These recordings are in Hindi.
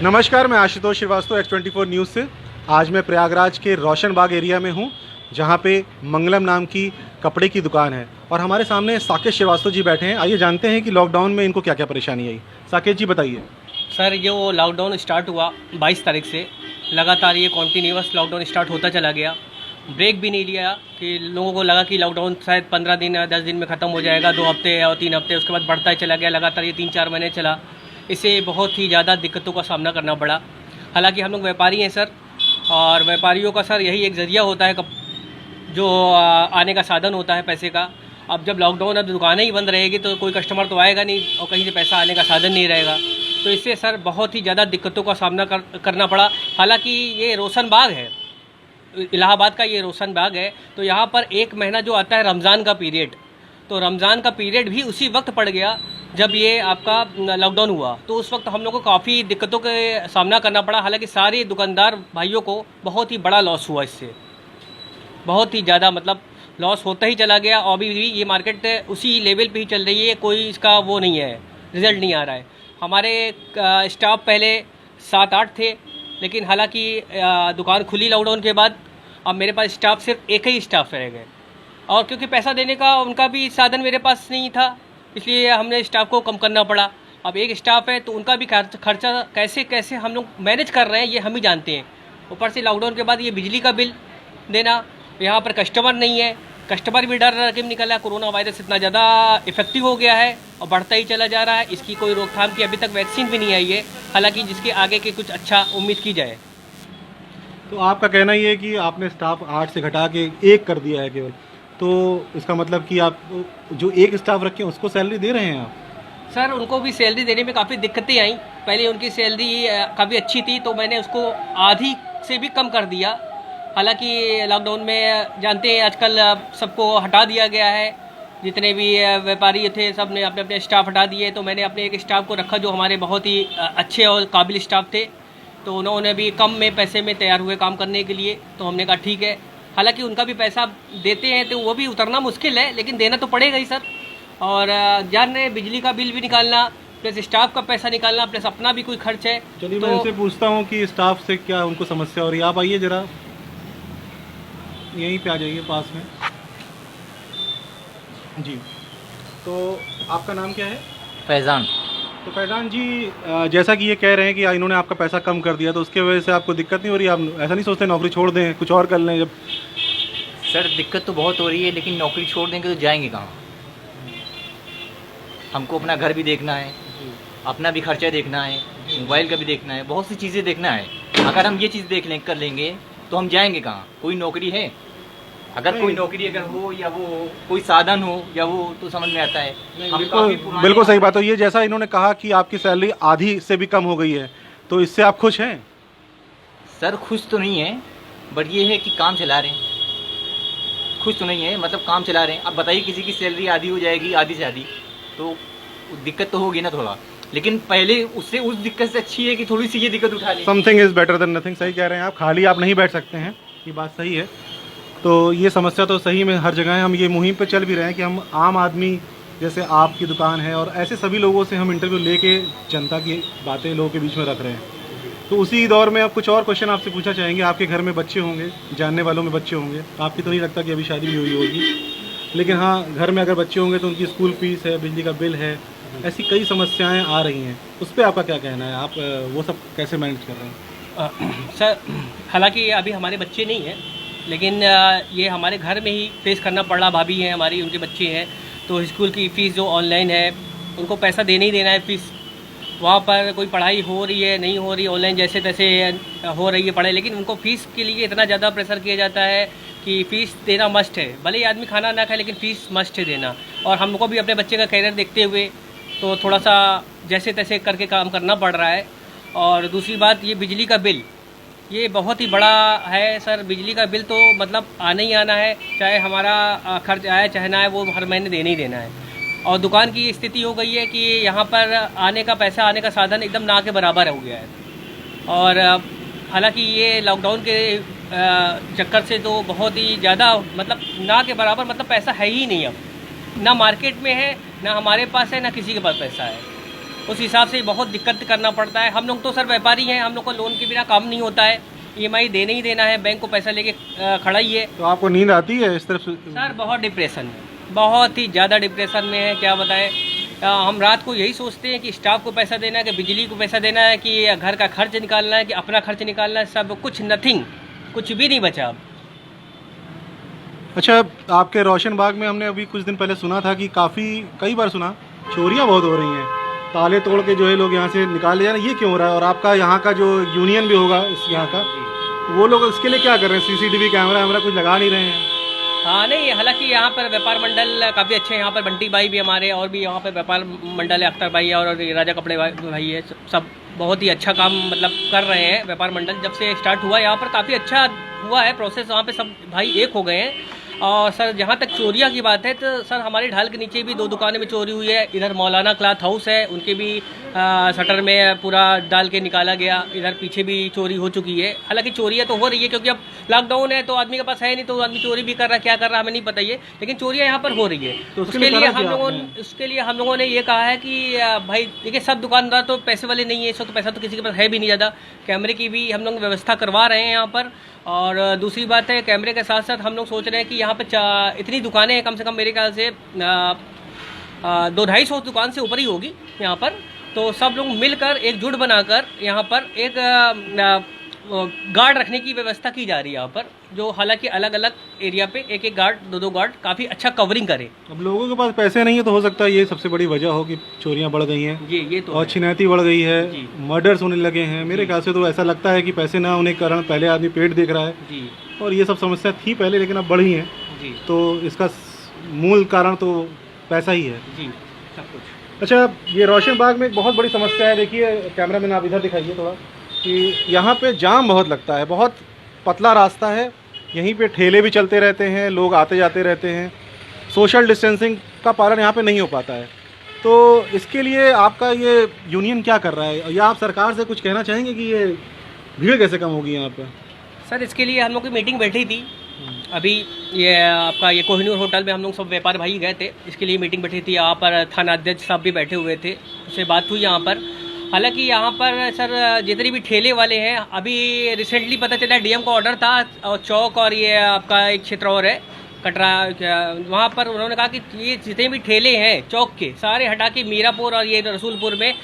नमस्कार, मैं आशुतोष श्रीवास्तव X24 न्यूज़ से। आज मैं प्रयागराज के रोशनबाग एरिया में हूँ, जहाँ पे मंगलम नाम की कपड़े की दुकान है और हमारे सामने साकेत श्रीवास्तव जी बैठे हैं। आइए जानते हैं कि लॉकडाउन में इनको क्या क्या परेशानी आई। साकेत जी बताइए। सर, ये वो लॉकडाउन स्टार्ट हुआ 22 तारीख से, लगातार ये कॉन्टीन्यूअस लॉकडाउन स्टार्ट होता चला गया। ब्रेक भी नहीं लिया कि लोगों को लगा कि लॉकडाउन शायद 15 दिन या 10 दिन में ख़त्म हो जाएगा, 2 हफ्ते और 3 हफ्ते, उसके बाद बढ़ता ही चला गया। लगातार ये 3-4 महीने चला। इससे बहुत ही ज़्यादा दिक्कतों का सामना करना पड़ा। हालांकि हम लोग व्यापारी हैं सर, और व्यापारियों का सर यही एक ज़रिया होता है जो आने का साधन होता है पैसे का। अब जब लॉकडाउन, अब दुकानें ही बंद रहेगी तो कोई कस्टमर तो आएगा नहीं और कहीं से पैसा आने का साधन नहीं रहेगा। तो इससे सर बहुत ही ज़्यादा दिक्कतों का सामना करना पड़ा। हालांकि ये रोशनबाग है, इलाहाबाद का ये रोशनबाग है, तो यहाँ पर एक महीना जो आता है रमज़ान का पीरियड, तो रमज़ान का पीरियड भी उसी वक्त पड़ गया जब ये आपका लॉकडाउन हुआ। तो उस वक्त हम लोग को काफ़ी दिक्कतों का सामना करना पड़ा। हालांकि सारे दुकानदार भाइयों को बहुत ही बड़ा लॉस हुआ, इससे बहुत ही ज़्यादा मतलब लॉस होता ही चला गया। और अभी भी ये मार्केट उसी लेवल पे ही चल रही है, कोई इसका वो नहीं है, रिज़ल्ट नहीं आ रहा है। हमारे स्टाफ पहले 7-8 थे, लेकिन हालांकि दुकान खुली लॉकडाउन के बाद, अब मेरे पास स्टाफ सिर्फ एक ही स्टाफ रह गए। और क्योंकि पैसा देने का उनका भी साधन मेरे पास नहीं था, इसलिए हमने स्टाफ को कम करना पड़ा। अब एक स्टाफ है तो उनका भी खर्चा कैसे कैसे हम लोग मैनेज कर रहे हैं ये हम ही जानते हैं। ऊपर से लॉकडाउन के बाद ये बिजली का बिल देना, यहाँ पर कस्टमर नहीं है, कस्टमर भी डर के निकला। कोरोना वायरस इतना ज़्यादा इफेक्टिव हो गया है और बढ़ता ही चला जा रहा है। इसकी कोई रोकथाम की अभी तक वैक्सीन भी नहीं आई है, हालांकि जिसके आगे के कुछ अच्छा उम्मीद की जाए। तो आपका कहना ये है कि आपने स्टाफ 8 से घटा के 1 कर दिया है केवल, तो इसका मतलब कि आप जो एक स्टाफ रखे हैं उसको सैलरी दे रहे हैं आप? सर, उनको भी सैलरी देने में काफ़ी दिक्कतें आई। पहले उनकी सैलरी काफ़ी अच्छी थी, तो मैंने उसको आधी से भी कम कर दिया। हालांकि लॉकडाउन में जानते हैं आजकल सबको हटा दिया गया है, जितने भी व्यापारी थे सब ने अपने अपने स्टाफ हटा दिए। तो मैंने अपने एक स्टाफ को रखा जो हमारे बहुत ही अच्छे और काबिल स्टाफ थे, तो उन्होंने भी कम में पैसे में तैयार हुए काम करने के लिए। तो हमने कहा ठीक है, हालांकि उनका भी पैसा देते हैं तो वो भी उतरना मुश्किल है, लेकिन देना तो पड़ेगा ही सर। और जान बिजली का बिल भी निकालना, प्लस स्टाफ का पैसा निकालना, प्लस अपना भी कोई खर्च है। चलिए तो मैं इनसे पूछता हूँ कि स्टाफ से क्या उनको समस्या हो रही है। आप आइए ज़रा, यहीं पे आ जाइए पास में जी। तो आपका नाम क्या है? फैज़ान। तो फैज़ान जी, जैसा कि ये कह रहे हैं कि इन्होंने आपका पैसा कम कर दिया, तो उसके वजह से आपको दिक्कत नहीं हो रही? आप ऐसा नहीं सोचते नौकरी छोड़ दें, कुछ और कर लें? जब सर दिक्कत तो बहुत हो रही है, लेकिन नौकरी छोड़ देंगे तो जाएंगे कहाँ? हमको अपना घर भी देखना है, अपना भी खर्चा देखना है, मोबाइल का भी देखना है, बहुत सी चीज़ें देखना है। अगर हम ये चीज़ कर लेंगे तो हम जाएंगे कहाँ? कोई नौकरी है? अगर कोई नौकरी अगर हो या वो कोई साधन हो या वो, तो समझ में आता है। बिल्कुल सही बात है। ये जैसा इन्होंने कहा कि आपकी सैलरी आधी से भी कम हो गई है, तो इससे आप खुश हैं? सर खुश तो नहीं है, बट ये है कि काम चला रहे हैं। खुश तो नहीं है, मतलब काम चला रहे हैं। अब बताइए किसी की सैलरी आधी हो जाएगी, आधी से आधी, तो दिक्कत तो होगी ना थोड़ा। लेकिन पहले उससे उस दिक्कत से अच्छी है कि थोड़ी सी ये दिक्कत उठा लें। Something is better than nothing. सही कह रहे हैं आप, खाली आप नहीं बैठ सकते हैं, ये बात सही है। तो ये समस्या तो सही में हर जगह है। हम ये मुहिम पे चल भी रहे हैं कि हम आम आदमी, जैसे आपकी दुकान है और ऐसे सभी लोगों से हम इंटरव्यू लेके जनता की बातें लोगों के बीच में रख रहे हैं। तो उसी दौर में अब कुछ और क्वेश्चन आपसे पूछना चाहेंगे। आपके घर में बच्चे होंगे, जानने वालों में बच्चे होंगे, आपकी तो नहीं लगता कि अभी शादी भी हुई होगी, लेकिन हाँ, घर में अगर बच्चे होंगे तो उनकी स्कूल फीस है, बिजली का बिल है, ऐसी कई समस्याएं आ रही हैं। उस पर आपका क्या कहना है? आप वो सब कैसे मैनेज कर रहे हैं? सर, हालांकि अभी हमारे बच्चे नहीं हैं, लेकिन ये हमारे घर में ही फेस करना पड़ रहा। भाभी हैं हमारी, उनके बच्चे हैं, तो स्कूल की फ़ीस जो ऑनलाइन है, उनको पैसा देना ही देना है फ़ीस। वहाँ पर कोई पढ़ाई हो रही है, नहीं हो रही, ऑनलाइन जैसे तैसे हो रही है पढ़ाई, लेकिन उनको फ़ीस के लिए इतना ज़्यादा प्रेशर किया जाता है कि फ़ीस देना मस्ट है। भले ही आदमी खाना ना खाए, लेकिन फ़ीस मस्ट है देना। और हमको भी अपने बच्चे का करियर देखते हुए तो थोड़ा सा जैसे तैसे करके काम करना पड़ रहा है। और दूसरी बात, ये बिजली का बिल, ये बहुत ही बड़ा है सर। बिजली का बिल तो मतलब आना ही आना है, चाहे हमारा खर्च आए चाहे ना आए, वो हर महीने देना ही देना है। और दुकान की स्थिति हो गई है कि यहाँ पर आने का पैसा, आने का साधन एकदम ना के बराबर हो गया है। और हालांकि ये लॉकडाउन के चक्कर से तो बहुत ही ज़्यादा मतलब ना के बराबर, मतलब पैसा है ही नहीं अब, ना मार्केट में है, ना हमारे पास है, ना किसी के पास पैसा है। उस हिसाब से बहुत दिक्कत करना पड़ता है। हम लोग तो सर व्यापारी हैं, हम लोग को लोन के बिना काम नहीं होता है, ईएमआई देना ही देना है, बैंक को पैसा लेके खड़ा ही है। तो आपको नींद आती है इस तरफ से? सर बहुत डिप्रेशन है, बहुत ही ज़्यादा डिप्रेशन में है, क्या बताएं। हम रात को यही सोचते हैं कि स्टाफ को पैसा देना है, कि बिजली को पैसा देना है, कि घर का खर्च निकालना है, कि अपना खर्च निकालना है, सब कुछ नथिंग, कुछ भी नहीं बचा अब। अच्छा, आपके रोशन बाग में हमने अभी कुछ दिन पहले सुना था कि कई बार सुना चोरियां बहुत हो रही हैं, ताले तोड़ के जो है लोग यहाँ से निकाल ले जा रहे हैं, ये क्यों हो रहा है? और आपका यहाँ का जो यूनियन भी होगा इस यहाँ का, वो लोग इसके लिए क्या कर रहे हैं? सीसीटीवी कैमरा कुछ लगा नहीं रहे हैं? हाँ नहीं, हालांकि यहाँ पर व्यापार मंडल काफ़ी अच्छे हैं। यहाँ पर बंटी भाई भी हमारे, और भी यहाँ पर व्यापार मंडल है, अख्तर भाई है और राजा कपड़े भाई है, सब बहुत ही अच्छा काम मतलब कर रहे हैं। व्यापार मंडल जब से स्टार्ट हुआ यहाँ पर काफ़ी अच्छा हुआ है प्रोसेस, वहाँ पे सब भाई एक हो गए हैं। और सर जहाँ तक चोरियाँ की बात है तो सर हमारे ढाल के नीचे भी 2 दुकानें में चोरी हुई है। इधर मौलाना क्लॉथ हाउस है, उनके भी शटर में पूरा डाल के निकाला गया। इधर पीछे भी चोरी हो चुकी है। हालांकि चोरियाँ तो हो रही है क्योंकि अब लॉकडाउन है तो आदमी के पास है नहीं, तो आदमी चोरी भी कर रहा है, क्या कर रहा है हमें नहीं पता ये, लेकिन चोरियाँ यहाँ पर हो रही है। तो उसके लिए हम लोगों ने ये कहा है कि भाई देखिए, सब दुकानदार तो पैसे वाले नहीं है, इस वक्त पैसा तो किसी के पास है भी नहीं ज़्यादा। कैमरे की भी हम लोग व्यवस्था करवा रहे हैं यहाँ पर। और दूसरी बात है, कैमरे के साथ साथ हम लोग सोच रहे हैं कि यहाँ पर इतनी दुकानें हैं, कम से कम मेरे ख्याल से 200-250 दुकान से ऊपर ही होगी यहाँ पर। तो सब लोग मिलकर एकजुट बनाकर यहाँ पर एक गार्ड रखने की व्यवस्था की जा रही है यहाँ पर, जो हालांकि अलग अलग एरिया पे एक एक गार्ड, 2-2 गार्ड काफ़ी अच्छा कवरिंग करे। अब लोगों के पास पैसे नहीं है तो हो सकता है ये सबसे बड़ी वजह हो कि चोरियां बढ़ गई हैं जी, ये तो और छिनैती बढ़ गई है, मर्डर्स होने लगे हैं। मेरे ख्याल से तो ऐसा लगता है कि पैसे ना होने के कारण पहले आदमी पेट देख रहा है जी, और ये सब समस्या थी पहले लेकिन अब बढ़ी हैं, जी तो इसका मूल कारण तो पैसा ही है जी, सब कुछ। अच्छा, ये रोशन बाग में एक बहुत बड़ी समस्या है। देखिए कैमरामैन आप इधर दिखाइए थोड़ा, कि यहाँ पे जाम बहुत लगता है, बहुत पतला रास्ता है, यहीं पे ठेले भी चलते रहते हैं, लोग आते जाते रहते हैं, सोशल डिस्टेंसिंग का पालन यहाँ पे नहीं हो पाता है। तो इसके लिए आपका ये यूनियन क्या कर रहा है, या आप सरकार से कुछ कहना चाहेंगे कि ये भीड़ कैसे कम होगी यहाँ पे? सर इसके लिए हम लोग की मीटिंग बैठी थी अभी, ये आपका ये कोहिनूर होटल में हम लोग सब व्यापार भाई गए थे, इसके लिए मीटिंग बैठी थी। यहाँ पर थाना अध्यक्ष साहब भी बैठे हुए थे, उससे बात हुई यहाँ पर। हालांकि यहाँ पर सर जितने भी ठेले वाले हैं, अभी रिसेंटली पता चला डीएम का ऑर्डर था, और चौक और ये आपका एक क्षेत्र और है कटरा, वहाँ पर उन्होंने कहा कि ये जितने भी ठेले हैं चौक के सारे हटा के मीरापुर और ये रसूलपुर में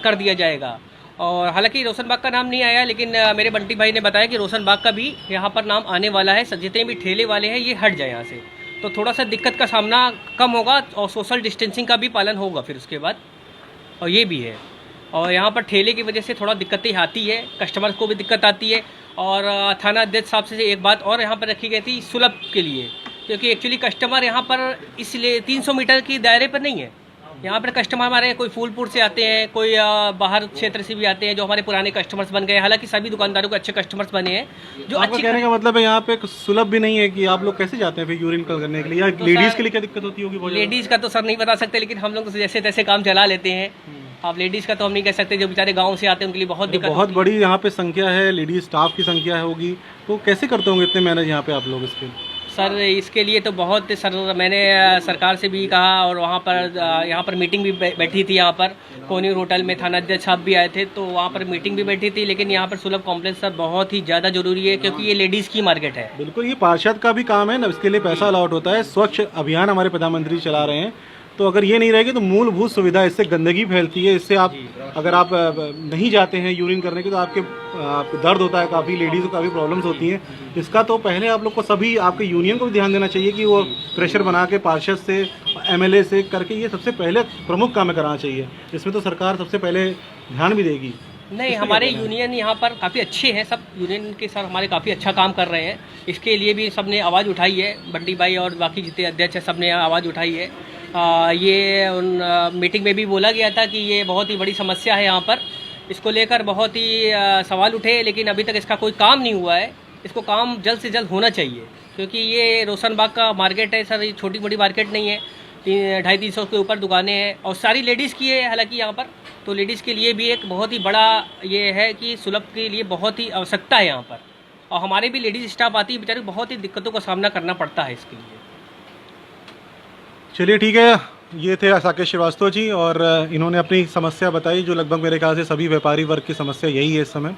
कर दिया जाएगा। और हालांकि रोशन बाग का नाम नहीं आया, लेकिन मेरे बंटी भाई ने बताया कि रोशन बाग का भी यहाँ पर नाम आने वाला है। जितने भी ठेले वाले हैं ये हट जाए यहाँ से, तो थोड़ा सा दिक्कत का सामना कम होगा और सोशल डिस्टेंसिंग का भी पालन होगा फिर उसके बाद। और ये भी है, और यहाँ पर ठेले की वजह से थोड़ा दिक्कतें आती है, कस्टमर को भी दिक्कत आती है। और थाना अध्यक्ष साहब से एक बात और यहाँ पर रखी गई थी सुलभ के लिए, क्योंकि एक्चुअली कस्टमर यहाँ पर इसलिए 300 मीटर की दायरे पर नहीं है। यहाँ पर कस्टमर हमारे कोई फूलपुर से आते हैं, कोई बाहर क्षेत्र से भी आते हैं, जो हमारे पुराने कस्टमर्स बन गए। हालांकि सभी दुकानदारों को अच्छे कस्टमर्स बने हैं, जो आपका कहने का मतलब है यहाँ पे सुलभ भी नहीं है कि आप लोग कैसे जाते हैं फिर यूरिन करने के लिए, या तो लेडीज़ के लिए क्या दिक्कत होती होगी? लेडीज़ का तो सर नहीं बता सकते, लेकिन हम लोग तो जैसे तैसे काम चला लेते हैं। आप लेडीज़ का तो हम नहीं कह सकते, जो बेचारे गाँव से आते हैं उनके लिए बहुत दिक्कत। बहुत बड़ी यहाँ पे संख्या है, लेडीज स्टाफ की संख्या होगी, तो कैसे करते होंगे इतने मैनेज यहाँ पे आप लोग इसके? सर इसके लिए तो बहुत सर मैंने सरकार से भी कहा, और वहाँ पर यहाँ पर मीटिंग भी बैठी थी। यहाँ पर कोहिनूर होटल में थाना अध्यक्ष साहब भी आए थे, तो वहाँ पर मीटिंग भी बैठी थी। लेकिन यहाँ पर सुलभ कॉम्प्लेक्स सर बहुत ही ज़्यादा जरूरी है, क्योंकि ये लेडीज़ की मार्केट है। बिल्कुल, ये पार्षद का भी काम है ना, इसके लिए पैसा अलॉट होता है। स्वच्छ अभियान हमारे प्रधानमंत्री चला रहे हैं, तो अगर ये नहीं रहेगी तो मूलभूत सुविधा, इससे गंदगी फैलती है, इससे आप अगर आप नहीं जाते हैं यूरिन करने के तो आपके दर्द होता है, काफ़ी लेडीज़ को काफ़ी प्रॉब्लम्स होती हैं। इसका तो पहले आप लोग को सभी आपके यूनियन को भी ध्यान देना चाहिए कि वो प्रेशर बना के पार्षद से, एमएलए से करके ये सबसे पहले प्रमुख काम कराना चाहिए। इसमें तो सरकार सबसे पहले ध्यान भी देगी। नहीं, हमारे यूनियन यहाँ पर काफ़ी अच्छे हैं, सब यूनियन के साथ हमारे काफ़ी अच्छा काम कर रहे हैं। इसके लिए भी सब ने आवाज़ उठाई है, बंटी भाई और बाकी जितने अध्यक्ष हैं सब ने आवाज़ उठाई है। ये मीटिंग में भी बोला गया था कि ये बहुत ही बड़ी समस्या है यहाँ पर, इसको लेकर बहुत ही सवाल उठे, लेकिन अभी तक इसका कोई काम नहीं हुआ है। इसको काम जल्द से जल्द होना चाहिए, क्योंकि ये रोशन बाग का मार्केट है सर, ये छोटी मोटी मार्केट नहीं है। 250-300 के ऊपर दुकानें हैं और सारी लेडीज़ की है हालांकि यहाँ पर, तो लेडीज़ के लिए भी एक बहुत ही बड़ा ये है कि सुलभ के लिए बहुत ही आवश्यकता है यहाँ पर। और हमारे भी लेडीज़ स्टाफ आती है, बेचारे बहुत ही दिक्कतों का सामना करना पड़ता है इसके लिए। चलिए ठीक है, ये थे साकेत श्रीवास्तव जी और इन्होंने अपनी समस्या बताई, जो लगभग मेरे ख्याल से सभी व्यापारी वर्ग की समस्या यही है इस समय।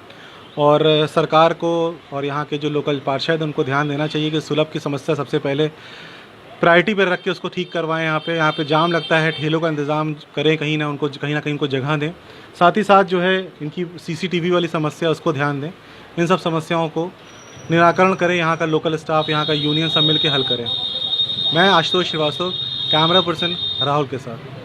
और सरकार को और यहाँ के जो लोकल पार्षद उनको ध्यान देना चाहिए कि सुलभ की समस्या सबसे पहले प्रायोरिटी पर रख के उसको ठीक करवाएं। यहाँ पे जाम लगता है, ठेलों का इंतज़ाम करें, कहीं ना कहीं उनको जगह दें। साथ ही साथ जो है इनकी CCTV वाली समस्या उसको ध्यान दें। इन सब समस्याओं को निराकरण करें, यहाँ का लोकल स्टाफ, यहाँ का यूनियन सब मिल के हल करें। मैं आशुतोष श्रीवास्तव, कैमरा पर्सन राहुल के साथ।